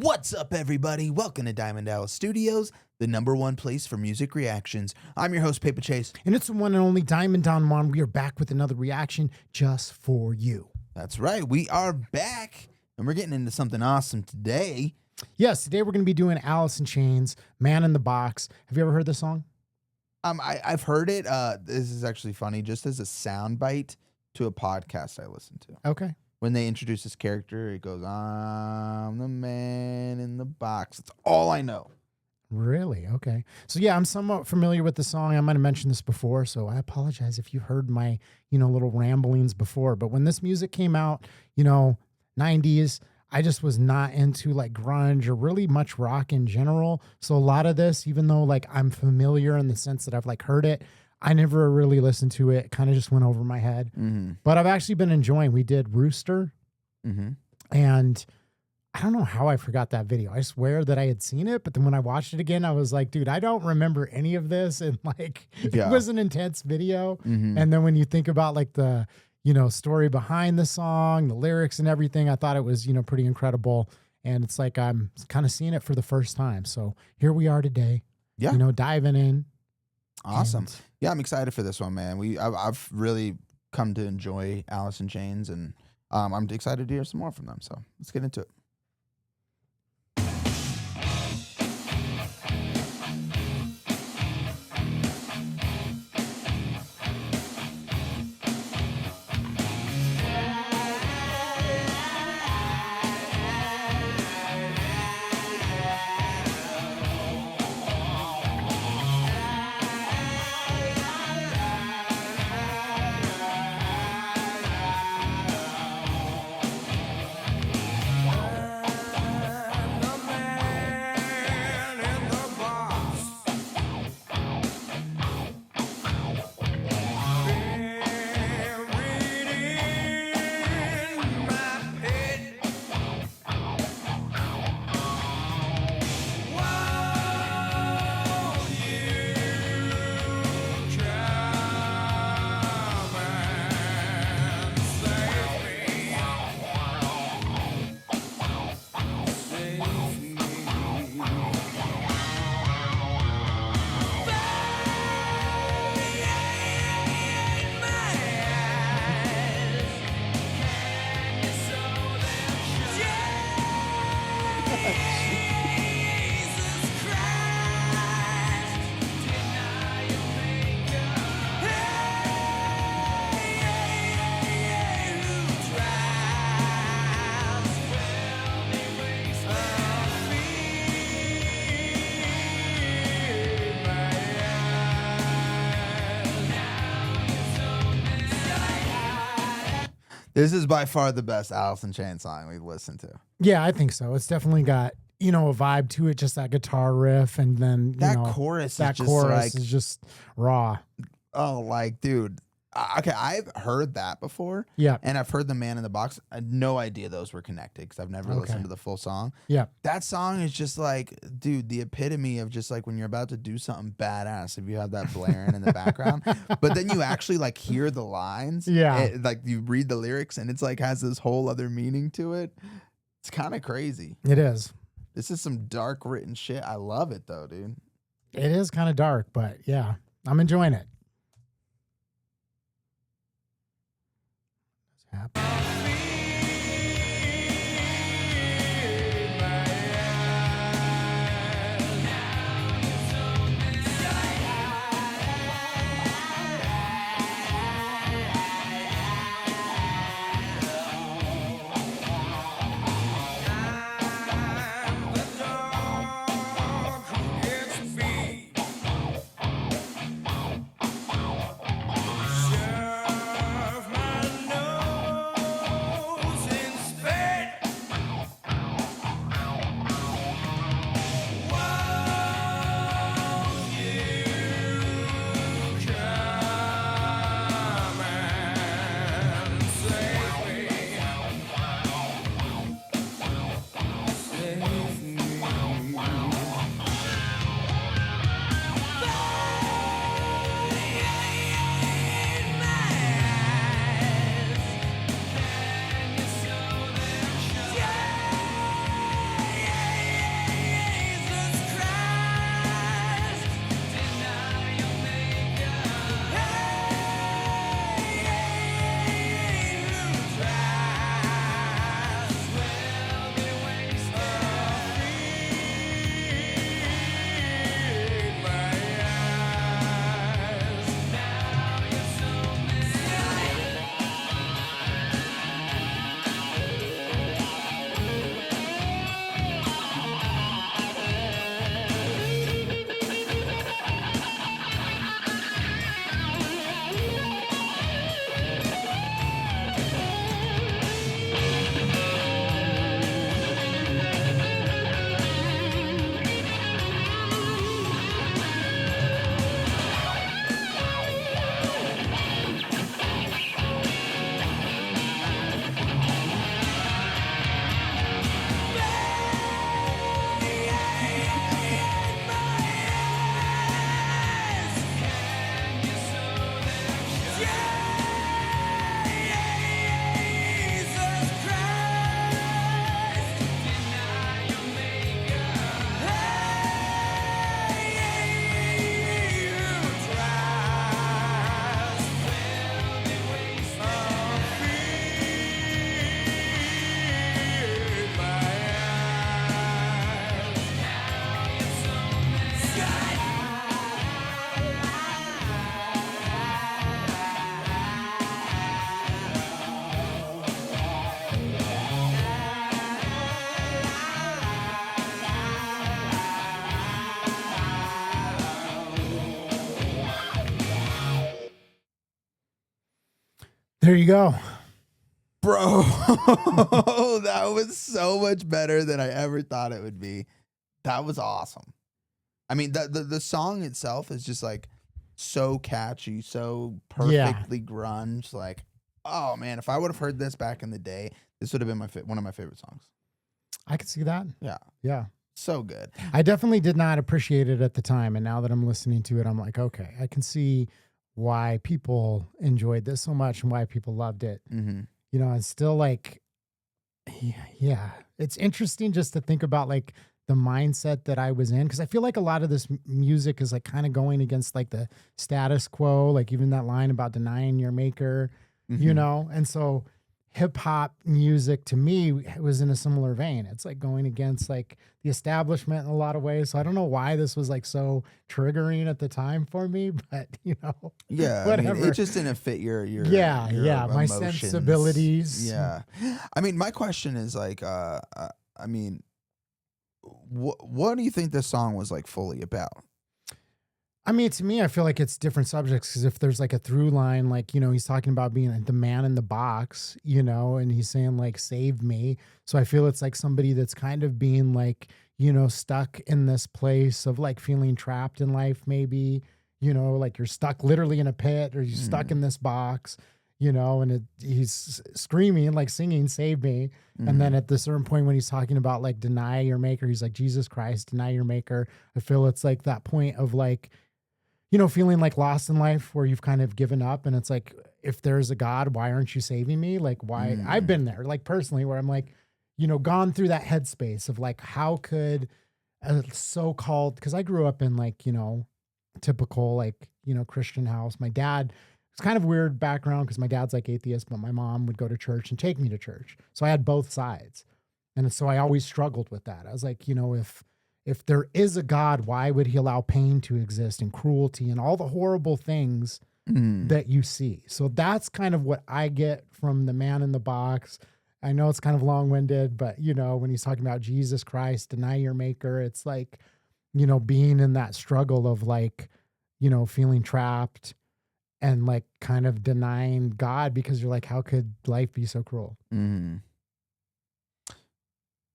What's up, everybody? Welcome to Diamond Dallas Studios, the #1 place for music reactions. I'm your host, Paper Chase. And it's the one and only Diamond Don Juan. We are back with another reaction just for you. That's right. We are back, and we're getting into something awesome today. Yes, today we're going to be doing Alice in Chains, Man in the Box. Have you ever heard this song? I've heard it. This is actually funny, just as a soundbite to a podcast I listened to. Okay. When they introduce this character, it goes, I'm the man in the box. That's all I know. Really? Okay. So yeah, I'm somewhat familiar with the song. I might have mentioned this before, so I apologize if you heard my, little ramblings before. But when this music came out, 90s, I just was not into like grunge or really much rock in general. So a lot of this, even though like I'm familiar in the sense that I've like heard it, I never really listened to it. Kind of just went over my head. Mm-hmm. But I've actually been enjoying. We did Rooster, and I don't know how I forgot that video. I swear that I had seen it, but then when I watched it again, I was like, dude, I don't remember any of this. And like, It was an intense video. And then when you think about like the, story behind the song, the lyrics and everything, I thought it was, pretty incredible. And it's like, I'm kind of seeing it for the first time. So here we are today, diving in. Awesome. Yeah, I'm excited for this one, man. I've really come to enjoy Alice in Chains, and I'm excited to hear some more from them. So let's get into it. This is by far the best Alice in Chains song we've listened to. Yeah, I think so. It's definitely got, a vibe to it, just that guitar riff, and then that chorus is just raw. Oh, like, dude. Okay, I've heard that before. Yeah. And I've heard the Man in the Box. I had no idea those were connected because I've never listened to the full song. Yeah. That song is just like, dude, the epitome of just like when you're about to do something badass, if you have that blaring in the background, but then you actually like hear the lines. Yeah. Like you read the lyrics and it's like has this whole other meaning to it. It's kind of crazy. It is. This is some dark written shit. I love it though, dude. It is kind of dark, but yeah, I'm enjoying it. Happen. There you go. Bro, that was so much better than I ever thought it would be. That was awesome. I mean, the song itself is just like so catchy, so perfectly grunge. Like, oh man, if I would have heard this back in the day, this would have been one of my favorite songs. I could see that. Yeah. Yeah. So good. I definitely did not appreciate it at the time. And now that I'm listening to it, I'm like, okay, I can see why people enjoyed this so much and why people loved it. Mm-hmm. You know, it's still like, yeah, it's interesting just to think about like the mindset that I was in. Cause I feel like a lot of this music is like kind of going against like the status quo, like even that line about denying your maker, you know? And so hip hop music to me was in a similar vein. It's like going against like the establishment in a lot of ways. So I don't know why this was like so triggering at the time for me, but you know, yeah, whatever. I mean, it just didn't fit your my emotions. sensibilities. Yeah. I mean, my question is like, I mean, what do you think this song was like fully about? I mean, to me, I feel like it's different subjects because if there's like a through line, like, you know, he's talking about being the man in the box, you know, and he's saying like, save me. So I feel it's like somebody that's kind of being like, you know, stuck in this place of like feeling trapped in life, maybe, you know, like you're stuck literally in a pit or you're stuck in this box, you know, and he's screaming, like singing, save me. And then at the certain point when he's talking about like deny your maker, he's like, Jesus Christ, deny your maker. I feel it's like that point of like, you know, feeling like lost in life where you've kind of given up and it's like, if there's a God, why aren't you saving me? Like why I've been there, like personally, where I'm like, you know, gone through that headspace of like, how could a so-called, cause I grew up in like, you know, typical, like, you know, Christian house. My dad, it's kind of weird background cause my dad's like atheist, but my mom would go to church and take me to church. So I had both sides. And so I always struggled with that. I was like, you know, if there is a God, why would he allow pain to exist and cruelty and all the horrible things that you see? So that's kind of what I get from the man in the box. I know it's kind of long-winded, but you know, when he's talking about Jesus Christ, deny your maker, it's like, you know, being in that struggle of like, you know, feeling trapped and like kind of denying God because you're like, how could life be so cruel?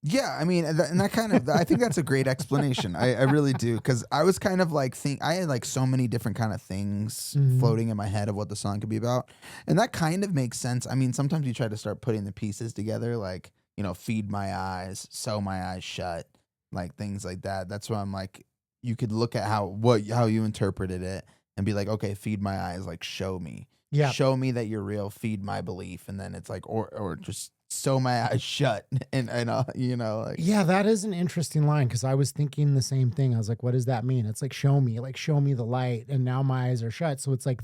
Yeah, I mean, and that kind of, I think that's a great explanation. I really do. Because I was kind of like, I had like so many different kind of things floating in my head of what the song could be about. And that kind of makes sense. I mean, sometimes you try to start putting the pieces together, like, you know, feed my eyes, sew my eyes shut, like things like that. That's why I'm like, you could look at how you interpreted it and be like, okay, feed my eyes, like show me. Yeah. Show me that you're real, feed my belief. And then it's like, or just sew my eyes shut and you know, like, yeah, that is an interesting line because I was thinking the same thing. I was like, what does that mean? It's like show me the light, and now my eyes are shut. So it's like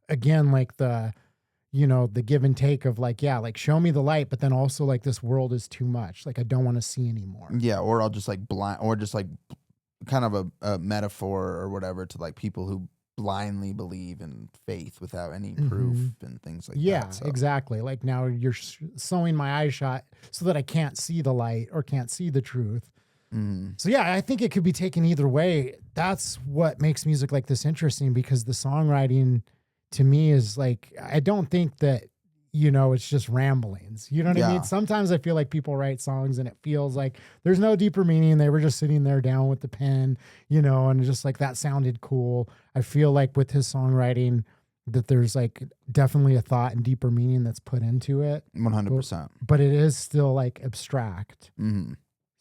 again, like the, you know, the give and take of like, yeah, like show me the light, but then also like this world is too much. Like I don't want to see anymore. Yeah, or I'll just like blind, or just like kind of a metaphor or whatever to like people who blindly believe in faith without any proof and things like that. Yeah, exactly. Like now you're sewing my eyes shut so that I can't see the light or can't see the truth. So yeah, I think it could be taken either way. That's what makes music like this interesting because the songwriting to me is like, I don't think that, you know, it's just ramblings. You know what I mean? Sometimes I feel like people write songs and it feels like there's no deeper meaning. They were just sitting there down with the pen, you know, and just like that sounded cool. I feel like with his songwriting that there's like definitely a thought and deeper meaning that's put into it. 100%. But it is still like abstract.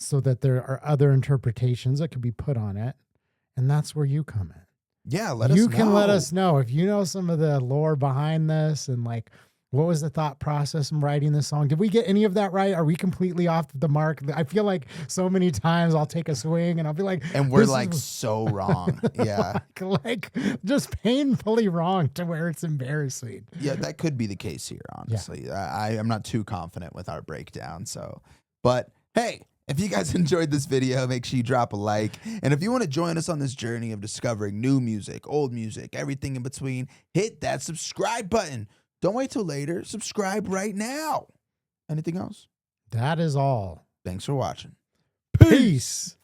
So that there are other interpretations that could be put on it. And that's where you come in. Yeah, let us know. You can let us know if you know some of the lore behind this and like, what was the thought process in writing this song? Did we get any of that right? Are we completely off the mark? I feel like so many times I'll take a swing and I'll be like, and we're like so wrong. Yeah. like just painfully wrong to where it's embarrassing. Yeah, that could be the case here, honestly. Yeah. I'm not too confident with our breakdown. So, but hey, if you guys enjoyed this video, make sure you drop a like. And if you want to join us on this journey of discovering new music, old music, everything in between, hit that subscribe button. Don't wait till later. Subscribe right now. Anything else? That is all. Thanks for watching. Peace.